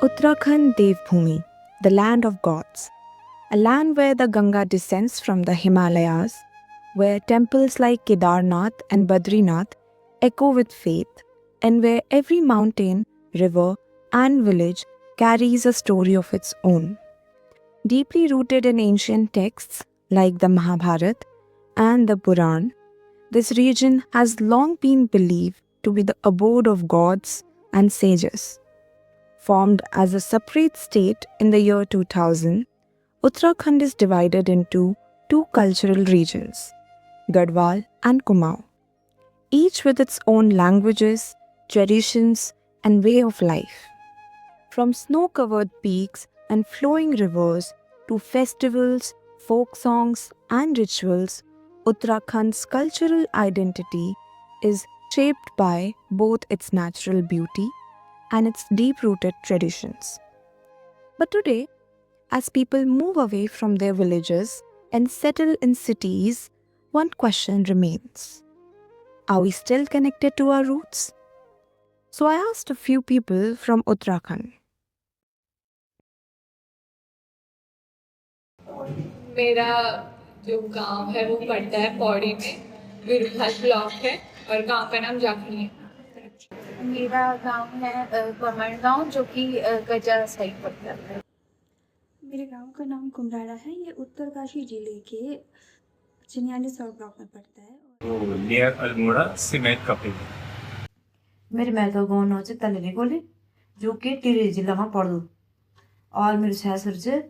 Uttarakhand Devbhoomi, the land of gods, a land where the Ganga descends from the Himalayas, where temples like Kedarnath and Badrinath echo with faith, and where every mountain, river, and village carries a story of its own. Deeply rooted in ancient texts like the Mahabharata and the Puran, this region has long been believed to be the abode of gods and sages. Formed as a separate state in the year 2000, Uttarakhand is divided into two cultural regions, Garhwal and Kumaon, each with its own languages, traditions, and way of life. From snow covered peaks and flowing rivers to festivals, folk songs, and rituals, Uttarakhand's cultural identity is shaped by both its natural beauty and its deep rooted traditions. But today, as people move away from their villages and settle in cities, one question remains: are we still connected to our roots? So I asked a few people from Uttarakhand. मेरा जो गांव है वो पड़ता है पौड़ी में, विरुद्ध block है और गांव का नाम जाखनी है। मेरा गांव है कमरगांव जो कि गजा साइड पड़ता है। मेरे गांव का नाम कुम्हराड़ा है। ये उत्तरकाशी जिले के चिन्याली सौ ब्लॉक में पड़ता है। नियर अल्मोड़ा सीमेंट का पेड़। मेरे माइतको गाउँ नाउँ चाहिँ तलेलीकोली जो कि टिहरी जिल्लामा पर्दो और मेरो छ्यासुर चाहिँ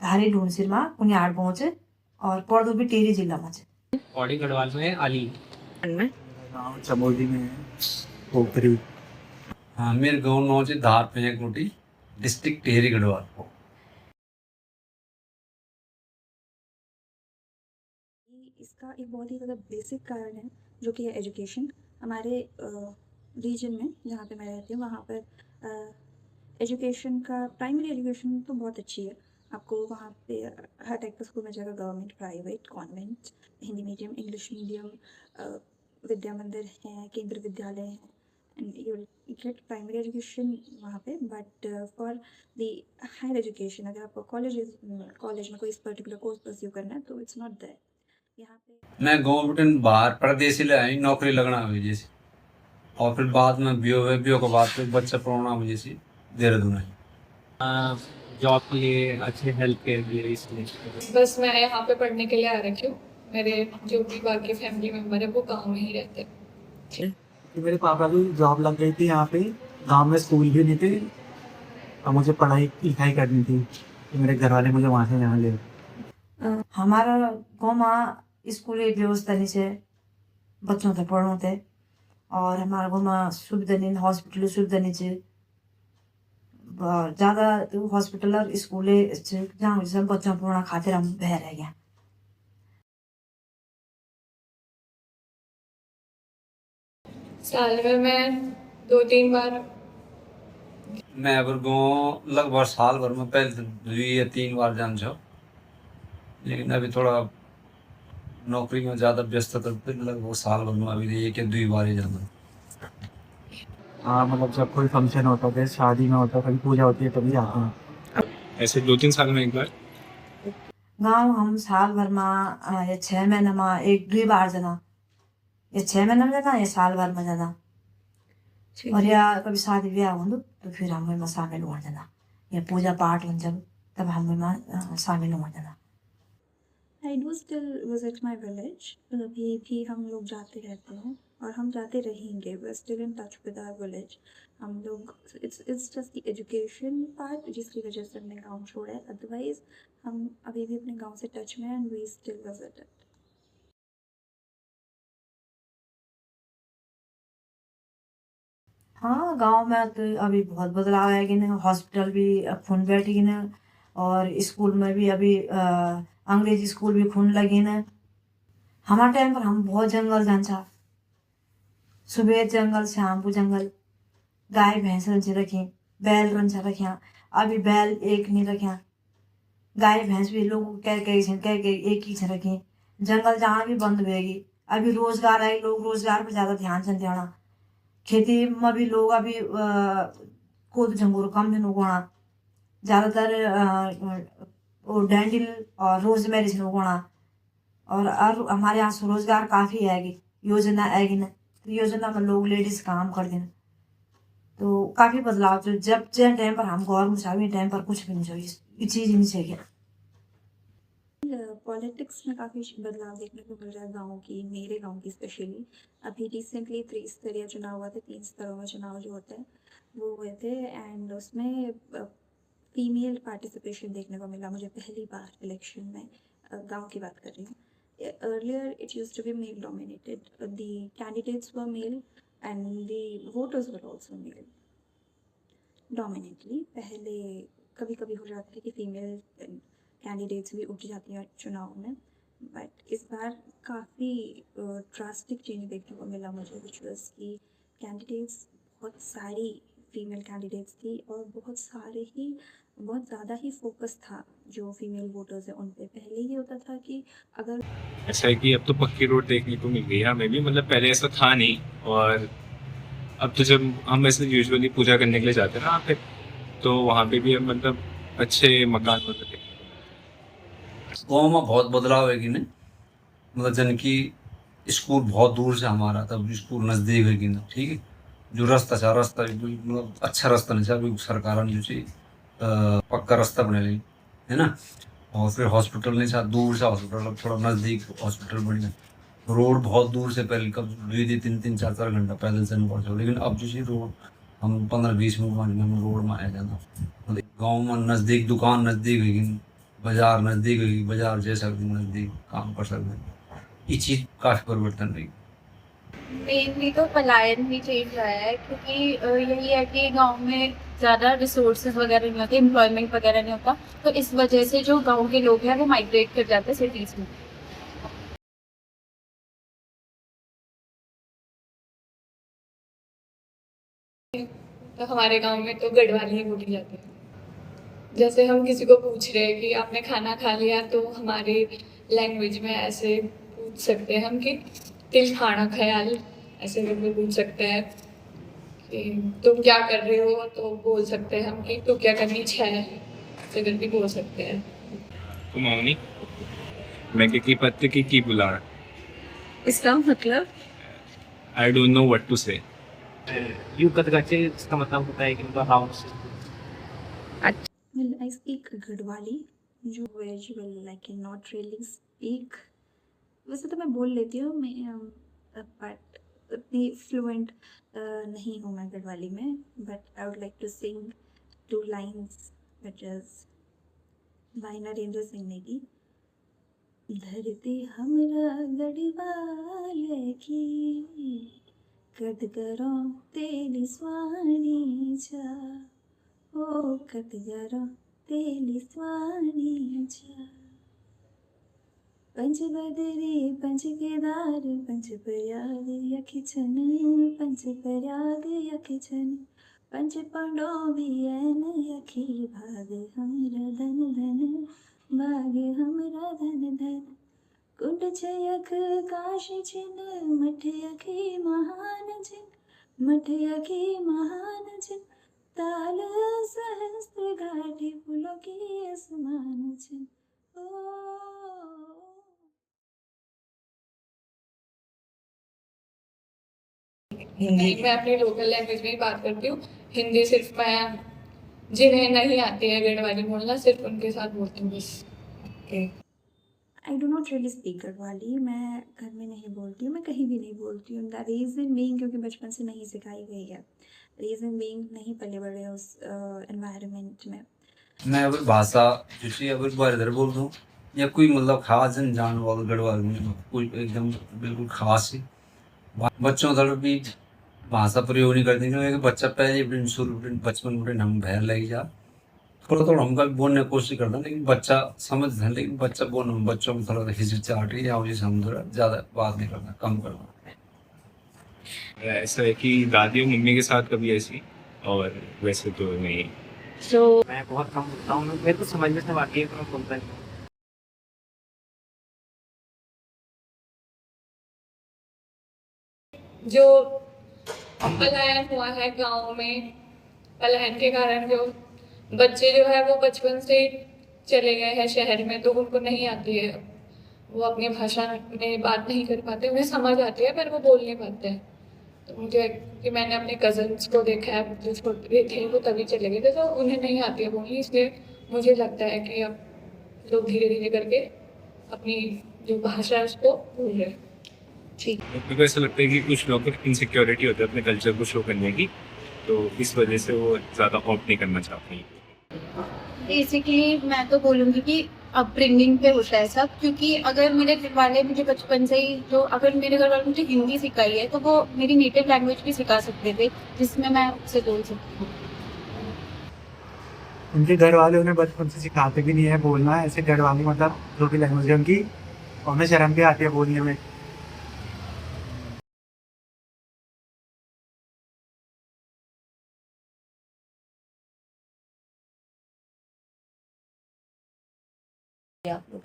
धारी ढुन्सिरमा कुनिहाड गाउँ चाहिँ और पर्दो भी टिहरी जिल्लामा चाहिँ। पौड़ी गढ़वाल में अली गाँव चमोली में पोखरी। हाँ, मेरे गाँव नाउँ चाहिँ धार पेंजकोटी डिस्ट्रिक्ट टिहरी गढ़वाल। इसका एक बहुत ही ज़्यादा बेसिक कारण है जो कि है एजुकेशन। हमारे रीजन में जहाँ पे मैं रहती हूँ वहाँ पर एजुकेशन का प्राइमरी एजुकेशन तो बहुत अच्छी है। आपको वहाँ पे हर टाइप का स्कूल मिल जाएगा, government, private, convent, Hindi medium, English medium, Vidya Mandir हैं, केंद्र विद्यालय हैं, and you get primary education वहाँ पे। But for the higher education अगर आपको कॉलेज में कोई इस पर्टिकुलर कोर्स परस्यू करना है तो इट्स नॉट देयर यहाँ पे। मैं गाँव बटन बाहर परदेसी ले आई नौकरी लगना हुई जैसे, और फिर बाद में बीओ के बाद फिर बच्चा पढ़ाना हुई जैसे देहरादून है। जॉब के लिए, अच्छे हेल्थ केयर के लिए, इसलिए बस मैं यहाँ पे पढ़ने के लिए आ रखी हूँ। मेरे जो भी बाकी फैमिली मेम्बर है वो गांव में ही रहते हैं। मेरे पापा की जॉब लग गई थी यहाँ पे, गांव में स्कूल भी नहीं थे और मुझे पढ़ाई लिखाई करनी थी तो मेरे घर वाले मुझे वहाँ से यहाँ ले। हमारा गाउँमा स्कुले व्यवस्था नहीं है, बच्चों थे पढ़ाउँ थे, और हमारा गाउँमा सुविधा नहीं, हॉस्पिटल सुविधा नहीं है। ज़्यादा हॉस्पिटल और स्कूले जहाँ सब बच्चों पढ़ना खातिर हम बह रह गया। साल में मैं 2-3 बार मैं अगर गाँव लगभग साल भर में पहले तो 2 या 3 बार जान छो, लेकिन अभी थोड़ा नौकरी में ज़्यादा व्यस्त था, फिर लगभग साल भर में अभी 1 या 2 बार ही जाना। हाँ, मतलब जब कोई फंक्शन होता है, शादी में होता है, कभी पूजा होती है तभी आते हैं। ऐसे 2-3 साल में एक बार। गाँव हम साल भर में या 6 महीना में 1-2 बार जाना, या 6 महीना में जाना या साल भर में जाना, और या कभी शादी ब्याह हो तो फिर हम शामिल हो जाना, या पूजा पाठ हो जब तब हम शामिल हो जाना। I do still visit my village. अभी भी हम लोग जाते रहते हैं और हम जाते रहेंगे। We are still in touch with our village. हम लोग it's just the education part जिसकी वजह से हमने गाँव छोड़ा है, अदरवाइज हम अभी भी अपने गाँव से टच में हैं and we still visit it. हाँ, गाँव में तो अभी बहुत बदलाव है कि ना, हॉस्पिटल भी खून बैठी कि ना, और स्कूल में भी अभी अंग्रेजी स्कूल भी खून लगी ना। हमारे टाइम पर हम बहुत जंगल जाना, सुबह जंगल शाम को जंगल, गाय भैंस रंच रखें, बैल रंच रखिया। अभी बैल एक नहीं रखिया, गाय भैंस भी लोग कह एक ही रखें। जंगल जहाँ भी बंद होएगी। अभी रोजगार आई, लोग रोजगार पर ज़्यादा ध्यान से देना। खेती में भी लोग अभी कोद जंगूर कम दिन उगाना, ज़्यादातर वो डैंडिल और रोजमेरी से उगाना। और हमारे यहाँ स्वरोजगार काफ़ी है, योजना है ना, तो योजना में लोग लेडीज काम कर देना, तो काफ़ी बदलाव जो जब जिन टाइम पर हम गौर में टाइम पर कुछ भी नहीं चाहिए, ये चीज़ ही नहीं चाहिए। पॉलिटिक्स में काफ़ी बदलाव देखने को मिल रहा है गाँव की, मेरे गाँव की स्पेशली। अभी रिसेंटली त्रिस्तरीय चुनाव हुआ था, 3 स्तरों में चुनाव जो होते हैं वो हुए थे, एंड उसमें फीमेल पार्टिसिपेशन देखने को मिला मुझे पहली बार इलेक्शन में। गांव की बात कर रही हूँ। Earlier it used to be male dominated, the candidates were male and the voters were also male dominantly. पहले कभी कभी हो जाता है कि फीमेल कैंडिडेट्स भी उठ जाती हैं चुनाव में, बट इस बार काफ़ी ड्रास्टिक चेंज देखने को मिला मुझे, विच वाज कि कैंडिडेट्स, बहुत सारी फीमेल कैंडिडेट्स थी और बहुत ज़्यादा ही फोकस था जो फीमेल वोटर्स हैं उन पे। पहले ये होता था कि अगर ऐसा है कि अब तो पक्की रोड देखने को मिल गई है हमें भी, मतलब पहले ऐसा था नहीं। और अब तो जब हम ऐसे यूजुअली पूजा करने के लिए जाते हैं ना वहाँ पे, तो वहाँ पे भी हम मतलब अच्छे मकान बनते थे। गाँव में बहुत बदलाव है कि नहीं, मतलब जन की स्कूल बहुत दूर से हमारा, तब स्कूल नज़दीक है कि ना, ठीक है। जो रास्ता भी मतलब अच्छा रास्ता नहीं था, अभी सरकार ने जो चीज पक्का रास्ता बना ली है ना। और फिर हॉस्पिटल नहीं था, दूर से हॉस्पिटल, अब थोड़ा नज़दीक हॉस्पिटल बन गया। रोड बहुत दूर से, पहले कब 2-3 घंटा पैदल चलना पड़ता, लेकिन अब जो चीज रोड हम 15-20 मिनट में रोड में आ जाना। मतलब गाँव में नज़दीक दुकान नज़दीक है, बाजार नज़दीक है, बाजार जैसा नज़दीक काम कर सकते हैं। ये चीज़ काफ़ी परिवर्तन रही। मेनली तो पलायन ही चेंज आया है, क्योंकि यही है कि गांव में ज़्यादा रिसोर्सेज वगैरह नहीं होते, एम्प्लॉयमेंट वगैरह नहीं होता, तो इस वजह से जो गांव के लोग हैं वो माइग्रेट कर जाते हैं सिटीज़ में। तो हमारे गांव में तो गढ़वाली ही बोली जाती है। जैसे हम किसी को पूछ रहे हैं कि आपने खाना खा लिया, तो हमारी लैंग्वेज में ऐसे पूछ सकते हैं हम कि तिल खाना ख्याल, ऐसे करके पूछ सकते हैं कि तुम क्या कर रहे हो, तो बोल सकते हैं हम कि तू क्या करनी है, ऐसे करके बोल सकते हैं। कुमाऊनी मैं की पत्ते की बुला, इसका मतलब I don't know what to say. You कतगचे इसका मतलब होता है कि उनका house. Well, I speak Gadwali, जो well, I cannot really speak. वैसे तो मैं बोल लेती हूँ मैं, बट उतनी फ्लुएंट नहीं हूँ मैं गढ़वाली में, but I would like to sing 2 lines which is by Narendra Singh Negi. धरती हमरा गढ़वाल की, कदगरों तेली स्वानी जा, ओ कदगरों तेली स्वानी जा। पंच बदरी पंच केदार पंच प्रयाग यखिछन, पंच प्रयाग यखिछन, पंच पांडव बियन यखी, भाग हमरा धन धन, भाग हमरा धन धन। कुंड छयख काशी छिन, मठ यखी महान छिन, मठ यखी महान छिन। ताल सहस्त्र घाटी फूलों की आसमान छिन, मैं अपनी लोकल लैंग्वेज में ही बात करती हूँ। हिंदी सिर्फ मैं, जिन्हें नहीं आती है गढ़वाली बोलना, सिर्फ उनके साथ बोलती हूँ बस। I do not really speak Garhwali. मैं घर में नहीं बोलती हूँ, मैं कहीं भी नहीं बोलती हूँ। द रीज़न बीइंग क्योंकि बचपन से नहीं सिखाई गई है, रीज़न बीइंग नहीं पले बड़े उस एनवायरनमेंट में। मैं अगर भाषा जो चीज़ अगर बार इधर बोल दूँ, या कोई मतलब खास जन जान वाला गढ़वाल में कोई एकदम बिल्कुल खास ही बच्चों तक भी भाषा प्रयोग नहीं करते, क्योंकि बच्चा पहले शुरू बचपन में हम बहर लग जा, थोड़ा थोड़ा हमका भी बोलने की कोशिश करता, लेकिन बच्चा समझता है, लेकिन बच्चा बोलने में बच्चों में थोड़ा हिचकिचाहट है, या वजह से हम थोड़ा ज़्यादा बात नहीं करना, कम करना। ऐसा है कि दादी और मम्मी के साथ कभी ऐसी, और वैसे तो नहीं। मैं बहुत कम बोलता हूँ, मेरे को समझने से वाकई में बोलता है। जो पलायन हुआ है गांव में, पलायन के कारण जो बच्चे जो है वो बचपन से ही चले गए हैं शहर में, तो उनको नहीं आती है, वो अपनी भाषा में बात नहीं कर पाते, उन्हें समझ आती है पर वो बोल नहीं पाते हैं। तो मुझे कि मैंने अपने कजन्स को देखा है जो छोटे थे वो तभी चले गए थे, तो उन्हें नहीं आती है बोलनी, इसलिए मुझे लगता है कि अब लोग धीरे धीरे करके अपनी जो भाषा है उसको भूल रहे हैं। मेरे को ऐसा लगता है कि कुछ लोगों को इनसिक्योरिटी होती है अपने कल्चर को शो करने की, तो इस वजह से वो ज़्यादा ऑप्ट नहीं करना चाहते हैं। बेसिकली मैं तो बोलूँगी कि अपब्रिंगिंग पे होता है सब, क्योंकि अगर मेरे घर वाले मुझे बचपन से ही जो अगर मेरे घर वाले मुझे हिंदी सिखाई है तो वो मेरी नेटिव लैंग्वेज भी सिखा सकते थे जिसमें मैं उससे बोल सकती हूँ। उनके घर वाले उन्हें बचपन से सिखाते भी नहीं है बोलना, ऐसे घर वाले मतलब जो भी लैंग्वेज है उनकी, और उन्हें शर्म भी आती है बोलने में।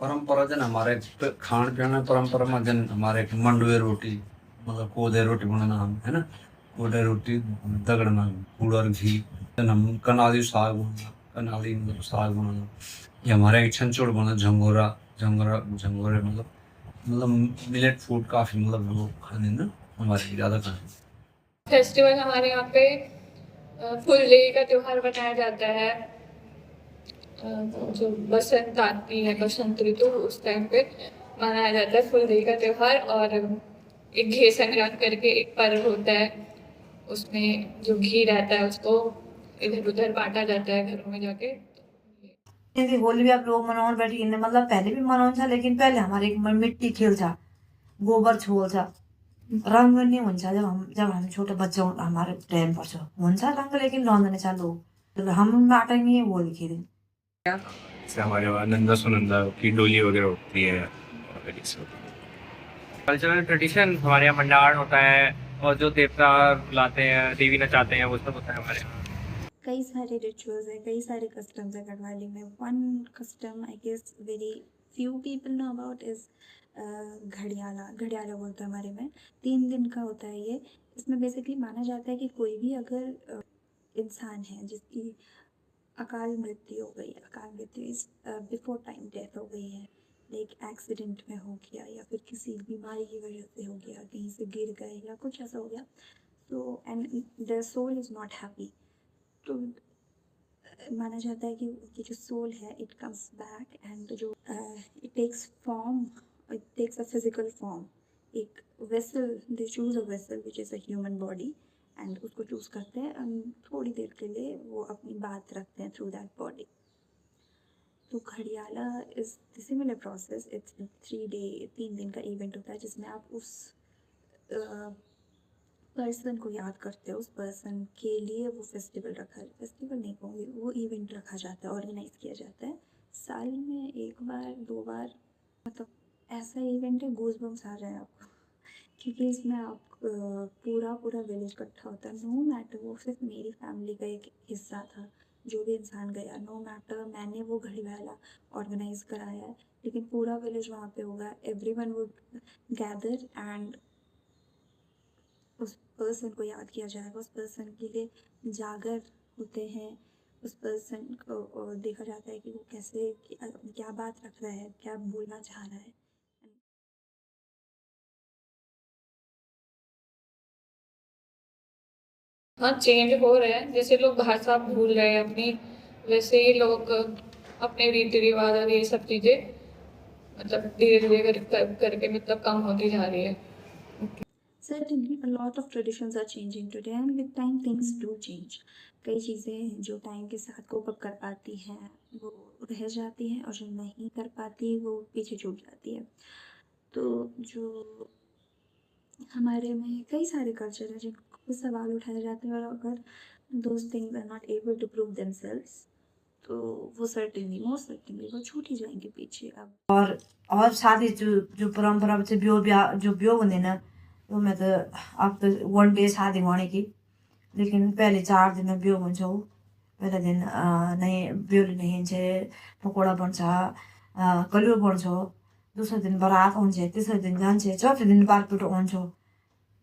परंपरा जन हमारे खान पीन में परंपरा में जन हमारे मंडुए रोटी मतलब कोदे रोटी बनाना हम है ना, कोदे रोटी दगड़ना गुड़ और घी, जन हम कनाली साग बनाना, कनाली मतलब साग बनाना, ये हमारे एक छंचोड़ बना झंगोरा झंगोरा झंगोरे मतलब मिलेट फूड काफी मतलब लोग खाने ना हमारे ज्यादा खाने। फेस्टिवल हमारे यहाँ पे फुलदेई का त्योहार मनाया जाता है, जो बसंत आती है, बसंत ऋतु, उस टाइम पे मनाया जाता है फुलदेई का त्योहार। और एक घी संक्रांत करके एक पर्व होता है, उसमें जो घी रहता है उसको इधर उधर बांटा जाता है घरों में जाके। जैसे होली भी आप लोग मनाओ बैठी मतलब पहले भी मनाओ था, लेकिन पहले हमारे एक मिट्टी खेल था, गोबर छोल था, रंग नहीं हुन्छ जब हम छोटे बच्चे हमारे टाइम पर हुन्छ रंग, लेकिन लौंदने चालू हम बाटा नहीं होली खेले। जैसे हमारे वहाँ नंदा सुनंदा की डोली वगैरह होती है और ये सब। कल्चरल ट्रेडिशन हमारे यहाँ मंडार होता है, और जो देवता बुलाते हैं, देवी नचाते हैं, वो सब होता है हमारे यहाँ। कई सारे रिचुअल्स है, कई सारे कस्टम्स है गढ़वाली में। One custom I guess very few people know about is Ghadiyala. Ghadiyala बोलते हैं हमारे में। 3 दिन का होता है ये। इसमें बेसिकली माना जाता है कि कोई भी अगर इंसान है जिसकी अकाल मृत्यु हो गई, अकाल मृत्यु इस बिफोर टाइम डेथ हो गई है, लाइक एक्सीडेंट में हो गया या फिर किसी बीमारी की वजह से हो गया, कहीं से गिर गए या कुछ ऐसा हो गया, तो and the soul is not happy, तो माना जाता है कि उनकी जो सोल है इट कम्स बैक एंड जो it takes form, it takes a physical form, एक vessel, they choose a vessel which is a human body and उसको चूज़ करते हैं एंड थोड़ी देर के लिए वो अपनी बात रखते हैं थ्रू दैट बॉडी। तो Ghadiyala is the similar process. It's 3 दिन का इवेंट होता है जिसमें आप उस पर्सन को याद करते हो, उस पर्सन के लिए वो फेस्टिवल नहीं कहूँगी, वो इवेंट रखा जाता है, ऑर्गेनाइज किया जाता है। साल में 1 बार 2 बार, मतलब ऐसा इवेंट है गूज़बम्स आ जाए आपको, क्योंकि इसमें आप पूरा विलेज इकट्ठा होता है। नो मैटर वो सिर्फ मेरी फैमिली का एक हिस्सा था, जो भी इंसान गया, नो मैटर मैंने वो घड़ियाला ऑर्गेनाइज कराया है, लेकिन पूरा विलेज वहाँ पे होगा, एवरीवन वुड गैदर एंड उस पर्सन को याद किया जाएगा। उस पर्सन के लिए जागर होते हैं, उस पर्सन को देखा जाता है कि वो कैसे क्या बात रख रहा है, क्या बोलना चाह रहा है। हाँ, चेंज हो रहा है, जैसे लोग भाषा भूल रहे हैं अपनी, वैसे ही लोग अपने रीति रिवाज और ये सब चीज़ें मतलब धीरे धीरे करके मतलब कम होती जा रही है। Certainly, a lot of traditions are changing today, and with time things do change. कई चीज़ें जो टाइम के साथ कोप अप कर पाती हैं वो रह जाती हैं, और जो नहीं कर पाती वो पीछे छूट जाती है। तो जो हमारे में कई सारे कल्चर हैं जिनको सवाल उठाए जाते हैं, और अगर those things are not able to prove themselves, तो वो मोस्ट सर्टेनली वो छूट ही जाएंगे पीछे। अब और शादी जो परंपरा से ब्यो बंदे ना, तो मैं तो अब तो 1 डे शादी होने की, लेकिन पहले 4 दिन में ब्यो हुन्छ। पहला दिन नहीं ब्यो नहीं पकौड़ा बन्छ, कलियो बन्छ, दूसरा दिन बारात हुन्छ, तीसरा दिन जान्छ, चौथे दिन बारपेटो हुन्छ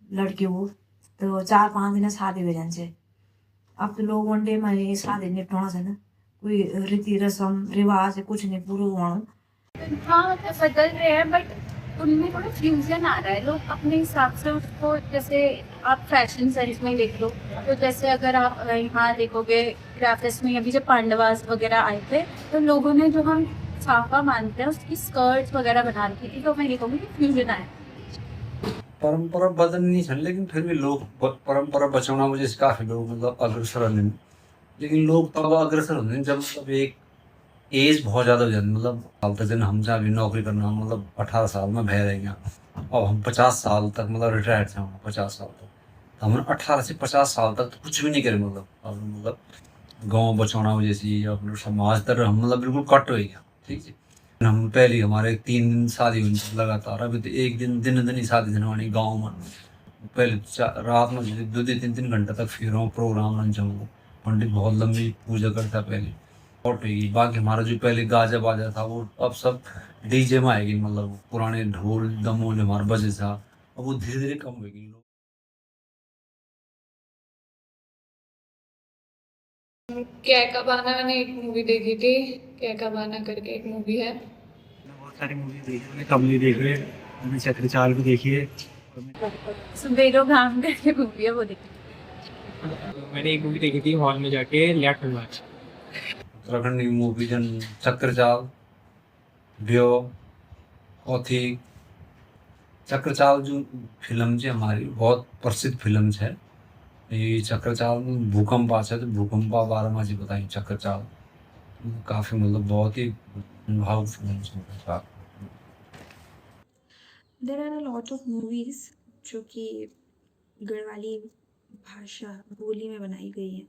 लड़की हो, तो 4-5 दिन शादी हो जान्छ। अब तो लोग वन डे में शादी निपटाना से ना कोई रीति रस्म रिवाज कुछ नहीं पूरा हुआ। हाँ मतलब बदल रहे हैं बट उनमें थोड़ा फ्यूजन आ रहा है। लोग अपने हिसाब से उसको, जैसे आप फैशन सेंस में देख लो तो जैसे अगर आप यहाँ देखोगे ग्राफिक्स में अभी जब पांडवास वगैरह आए थे तो लोगों ने जो हम साफा मानते हैं उसकी स्कर्ट्स वगैरह बना रखी थी, तो मैं ये कहूँगी कि फ्यूजन आया। परंपरा बदलनी छन लेकिन फिर भी लोग परंपरा बचाना मुझे काफी लोग मतलब अग्रसर होने, लेकिन लोग तब अग्रसर होते हैं जब मतलब एक एज बहुत ज्यादा हो जाती है। मतलब साल तक दिन हम जहाँ भी नौकरी करना मतलब 18 साल में बह रहेंगे और हम 50 साल तक मतलब रिटायर्ड थे, हम 50 साल तक तो हमने 18 से 50 साल तक तो कुछ भी नहीं करे। मतलब अब मतलब गाँव बचाना जैसी अपने समाज तर हम मतलब बिल्कुल कट हो गया। ठीक है, हम पहले हमारे 3 दिन शादी हुई थी लगातार, अभी तो एक दिन दिन दिन ही शादी धनवानी गाँव में। पहले रात में 2-3 घंटे तक फिर प्रोग्राम लंच हम पंडित बहुत लंबी पूजा करता पहले और बाकी हमारा जो पहले गाजा बाजा था वो अब सब डीजे में आएगी। मतलब पुराने ढोल दमोल हमारे बजे था, अब वो धीरे धीरे कम होगी। क्या कबाना मैंने एक मूवी देखी थी, क्या कबाना करके एक मूवी है। मैंने बहुत सारी मूवी देखी है, मैंने कमली देखी है, मैंने चक्रचाल भी देखी है। सुबेरो घाम करके मूवी है, वो देखी। मैंने एक मूवी देखी थी हॉल में जाके, लिया खलवाच। उत्तराखंड की मूवी जन चक्रचाल ब्यो औथी चक्रचाल जो फिल्म है हमारी बहुत प्रसिद्ध फिल्म है। ये चक्रचाल में भूकंप आ तो भूकंप बारे में जी बताई चक्रचाल काफी मतलब बहुत ही भावुक फिल्म है। There are a lot of movies जो कि गढ़वाली भाषा बोली में बनाई गई हैं।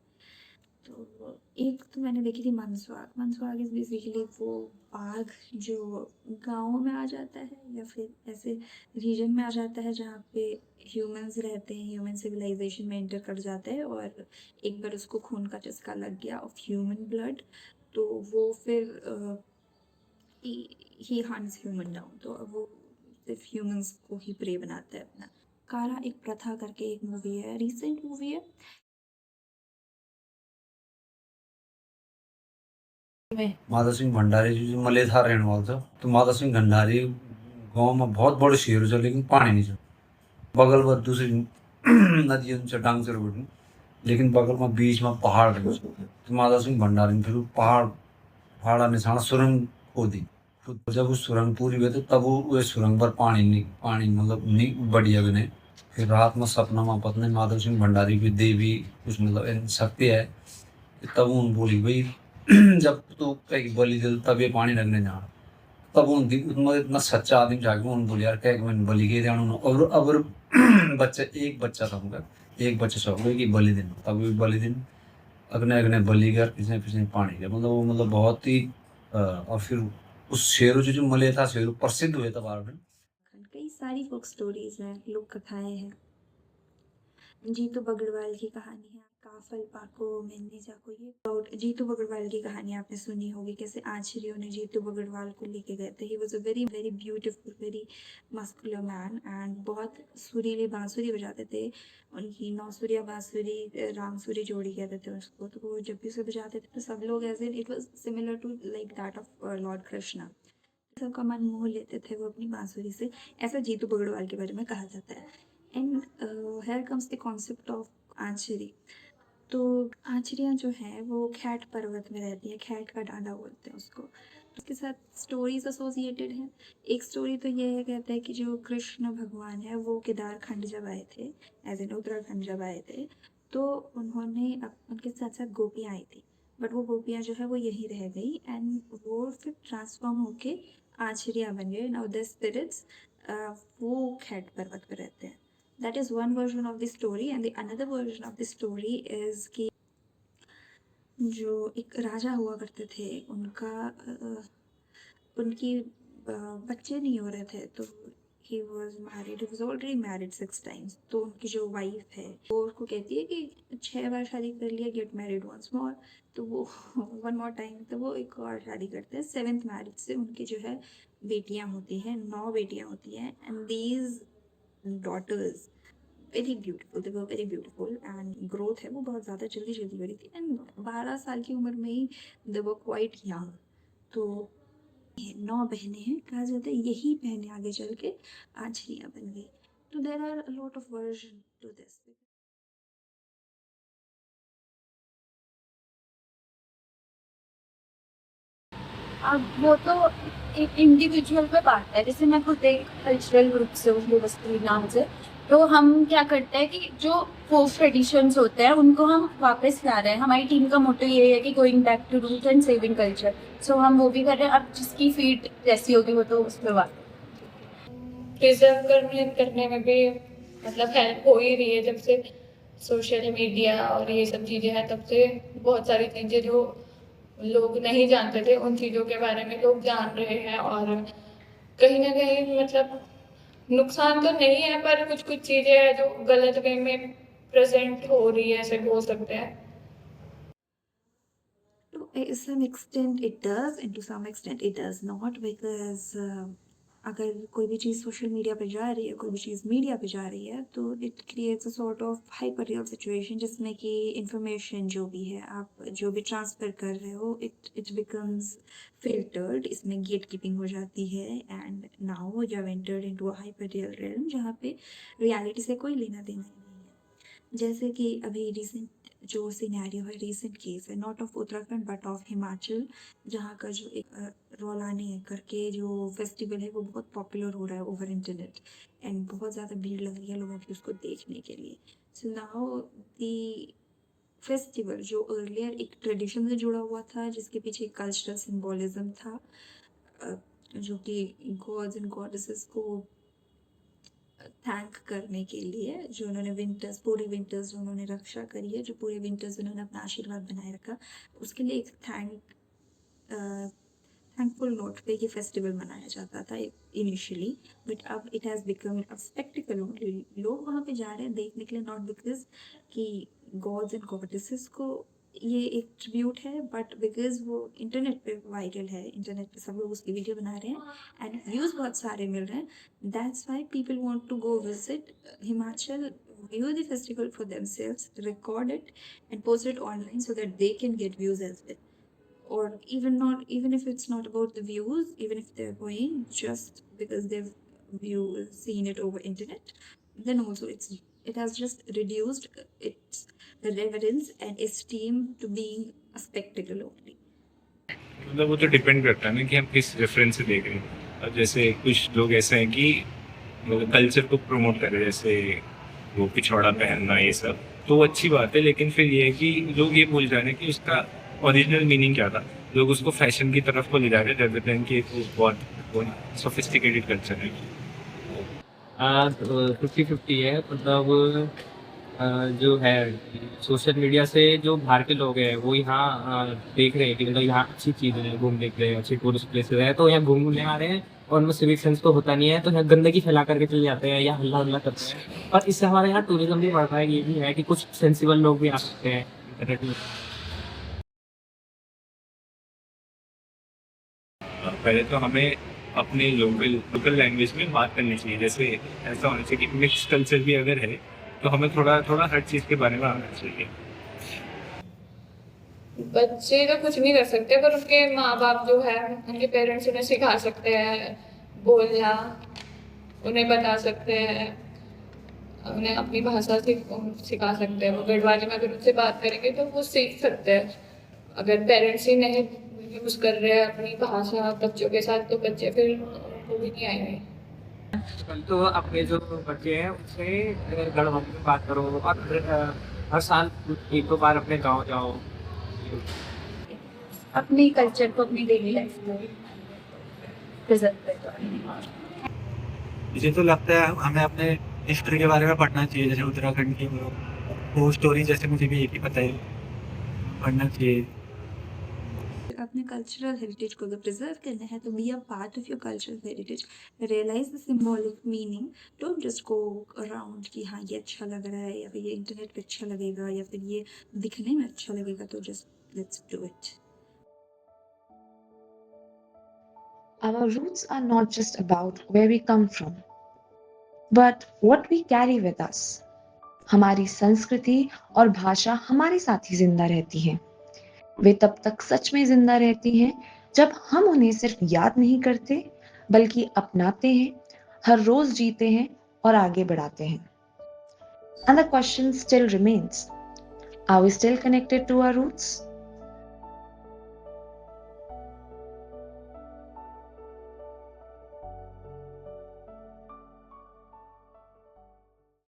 तो एक तो मैंने देखी थी मनस्वाग। मनस्वाग इज़ बेसिकली वो बाघ जो गाँव में आ जाता है या फिर ऐसे रीजन में आ जाता है जहाँ पे ह्यूमंस रहते हैं, ह्यूमन सिविलाइजेशन में एंटर कर जाता है और एक बार उसको खून का चस्का लग गया ऑफ ह्यूमन ब्लड, तो वो फिर ही हंट्स ह्यूमन डाउन। तो अब वो सिर्फ ह्यूमंस को ही प्रे बनाता है अपना। कारा एक प्रथा करके एक मूवी है, रिसेंट मूवी है। माता सिंह भंडारी जी जो मलेथा रहने वाला था, तो माता सिंह भंडारी गांव में बहुत बड़े शहर है लेकिन पानी नहीं है। बगल में दूसरी नदी चट्टान से रोड, लेकिन बगल में बीच में पहाड़ है। तो माता सिंह भंडारी ने फिर पहाड़ निशाना सुरंग खोदी। तो जब वो सुरंग पूरी हुई तो तब वो सुरंग पर पानी मतलब नहीं बढ़िया भी नहीं। फिर रात में सपना में पत्नी माधव सिंह भंडारी की देवी कुछ मतलब शक्ति है, तब उन बोली भाई जब तो कहीं बलि दे तब ये पानी लगने जाना। तब उन मतलब इतना सच्चा आदमी जाके उन बोली यार कह मैंने बलि के जाना। और अगर बच्चा एक बच्चा था उनका, एक बच्चा सब कि बलि दिन, तब भी बलि दिन अगने अगने बलि कर किसने किसने पानी का मतलब वो मतलब बहुत ही और फिर उस शेरों जो मले था शेरों प्रसिद्ध हुए था भारत में। कई सारी फोक स्टोरीज हैं, लोक कथाएं हैं। जीतू बगड़वाल की कहानी है, काफल पाको मैंने जाको, ये अबाउट जीतू बगड़वाल की कहानी आपने सुनी होगी, कैसे आचार्यों ने जीतू बगड़वाल को लेके गए थे। He was a very very beautiful, very muscular man and बहुत सुरीली बांसुरी बजाते थे। उनकी नौसुरिया बांसुरी रामसुरी जोड़ी कहते थे उसको। तो वो जब भी उसे बजाते थे तो सब लोग as in it was similar to like that of Lord Krishna, सबका मन मोह लेते थे वो अपनी बांसुरी से। ऐसा जीतू बगड़वाल के बारे में कहा जाता है। And here comes the concept of Anchari. तो आंचरियाँ जो हैं वो खैट पर्वत में रहती हैं, खैट का डांडा बोलते हैं उसको। उसके साथ स्टोरीज एसोसिएटेड हैं। एक स्टोरी तो ये है, कहते हैं कि जो कृष्ण भगवान है वो केदार खंड जब आए थे, एज इन उत्तराखंड जब आए थे, तो उन्होंने उनके साथ साथ गोपियाँ आई थी, बट वो गोपियाँ जो है वो यहीं रह गई एंड वो फिर ट्रांसफॉर्म होके आंचरियाँ बन गए। नाउ द स्पिरिट्स वो खैट पर्वत पर रहते हैं। That is one version of the story and the another version of the story is कि जो एक राजा हुआ करते थे उनकी बच्चे नहीं हो रहे थे, तो he was already married 6 times। तो उनकी जो वाइफ है वो उसको कहती है कि 6 बार शादी कर लिया, get married once more। तो वो one more time, तो वो एक और शादी करते हैं। 7th मैरिज से उनकी जो है बेटियां होती हैं, 9 बेटियां होती हैं and these daughters very beautiful, they were very beautiful, and growth है वो बहुत ज़्यादा जल्दी जल्दी हो रही थी, एंड 12 साल की उम्र में ही दे वर क्वाइट यंग। तो 9 बहनें हैं, कहा जाता है यही बहनें आगे चल के आंचलियाँ बन गई। तो there are a lot of version to this. अब वो तो एक इंडिविजुअल पे बात है। जैसे मैं खुद एक कल्चरल ग्रुप से हूँ, गोवस्त्री नाम से। तो हम क्या करते हैं कि जो फोक ट्रेडिशंस होते हैं उनको हम वापस ला रहे हैं। हमारी टीम का मोटो ये है कि going back to root and saving culture. So हम वो भी कर रहे हैं। अब जिसकी फीट जैसी होगी वो तो उस पर बात। प्रिजर्व करने में भी मतलब हेल्प हो ही रही है। जब से सोशल मीडिया और ये सब चीज़ें हैं तब से बहुत सारी चीज़ें जो लोग नहीं जानते थे उन चीज़ों के बारे में लोग जान रहे हैं। और कहीं ना कहीं मतलब नुकसान तो नहीं है पर कुछ कुछ चीज़ें हैं जो गलत वे में प्रेजेंट हो रही है, ऐसे बोल सकते हैं। To some extent it does, and to some extent it does not, because अगर कोई भी चीज़ सोशल मीडिया पे जा रही है, कोई भी चीज़ मीडिया पे जा रही है, तो it creates a sort of hyper real situation, जिसमें कि इंफॉर्मेशन जो भी है आप जो भी ट्रांसफ़र कर रहे हो, इट बिकम्स फिल्टर्ड, इसमें गेट कीपिंग हो जाती है, and now you have entered into a hyper real realm जहाँ पे रियलिटी से कोई लेना देना ही नहीं है। जैसे कि अभी रिसेंट जो सिनेरियो है, रिसेंट केस है, not of Uttarakhand but of Himachal, जहाँ का जो एक रौलानी करके जो फेस्टिवल है वो बहुत पॉपुलर हो रहा है ओवर इंटरनेट, एंड बहुत ज़्यादा भीड़ लग रही है लोगों की उसको देखने के लिए। सो नाउ दी फेस्टिवल जो अर्लियर एक ट्रेडिशन से जुड़ा हुआ था, जिसके पीछे कल्चरल सिंबॉलिज्म था, जो कि गॉड्स एंड गॉडेसेस को थैंक करने के लिए, जो उन्होंने विंटर्स, पूरे विंटर्स जो उन्होंने रक्षा करी है, जो पूरे विंटर्स उन्होंने अपना आशीर्वाद बनाए रखा, उसके लिए एक थैंकफुल नोट पे ये फेस्टिवल मनाया जाता था इनिशियली। बट अब it has become a spectacled only. लोग वहाँ पे जा रहे हैं देखने के लिए, नॉट बिकॉज कि गॉड्स एंड गॉडेसेस को ये एक ट्रिब्यूट है, बट बिकॉज वो इंटरनेट पे वायरल है, इंटरनेट पे सब लोग उसकी वीडियो बना रहे हैं एंड व्यूज़ बहुत सारे मिल रहे हैं। That's why people want to go visit Himachal, view the festival for themselves, record it and post it online so that they can get views as well. Or even if it's not about the views, even if they're going just because they've seen it over internet, then also it has just reduced its reverence and esteem to being a spectacle only. मतलब वो तो depend करता है ना कि हम किस reference से देख रहे हैं। अब जैसे कुछ लोग ऐसे हैं कि कल्चर को प्रमोट कर रहे हैं, जैसे वो पिछवाड़ा पहनना ये सब, तो वो अच्छी बात है। लेकिन फिर ये है कि लोग ये भूल जा रहे हैं कि उसका ओरिजिनल मीनिंग क्या था। लोग उसको फैशन की तरफ को ले जा रहे हैं रेदर देन कि वो बहुत सोफिस्टिकेटेड कल्चर है। 50-50 है। मतलब जो है सोशल मीडिया से जो बाहर के लोग हैं वो यहाँ देख रहे हैं कि मतलब यहाँ अच्छी चीज़ें हैं, घूमने के लिए अच्छी टूरिस्ट प्लेसेस है, तो यहाँ घूमने आ रहे हैं और उनमें सिविक सेंस तो होता नहीं है, तो यहाँ गंदगी फैला करके चले जाते हैं या हल्ला हल्ला करते हैं। और इससे हमारे यहाँ टूरिज्म भी बढ़ता है। ये भी है कि कुछ सेंसिबल लोग भी आ सकते हैं इंटरनेट में। पहले तो हमें अपने लोकल लैंग्वेज में बात करनी चाहिए। जैसे ऐसा होना चाहिए कि मिक्स कल्चर भी अगर है तो हमें थोड़ा थोड़ा हर चीज़ के बारे में आना चाहिए। बच्चे तो कुछ नहीं कर सकते पर उनके माँ बाप जो है, उनके पेरेंट्स उन्हें सिखा सकते हैं बोलना, उन्हें बता सकते हैं, उन्हें अपनी भाषा सिखा सकते हैं। वो गढ़वाली में अगर उनसे बात करेंगे तो वो सीख सकते हैं। अगर पेरेंट्स ही नहीं यूज़ कर रहे हैं अपनी भाषा बच्चों के साथ तो बच्चे फिर वो भी नहीं आएंगे। तो अपने जो बच्चे हैं उनसे गढ़वाली में बात करो और हर साल एक दो बार अपने गाँव जाओ। अपने कल्चर को अपनी डेली लाइफ में प्रेजेंट करो। मुझे तो लगता है हमें अपने हिस्ट्री के बारे में पढ़ना चाहिए, जैसे उत्तराखंड की वो स्टोरी, जैसे मुझे भी एक ही पता है, पढ़ना चाहिए। अपने कल्चरल हेरिटेज को अगर प्रिजर्व करना है तो be a part of your cultural heritage, realise the symbolic meaning, don't just go around कि हाँ ये अच्छा लग रहा है या फिर ये इंटरनेट पे अच्छा लगेगा या फिर ये दिखने में अच्छा लगेगा तो just let's do it. Our roots are not just about where we come from, but what we carry with us. हमारी संस्कृति और भाषा हमारे साथ ही जिंदा रहती है। वे तब तक सच में जिंदा रहती हैं जब हम उन्हें सिर्फ याद नहीं करते बल्कि अपनाते हैं, हर रोज जीते हैं और आगे बढ़ाते हैं। And the question still remains, are we still connected to our roots?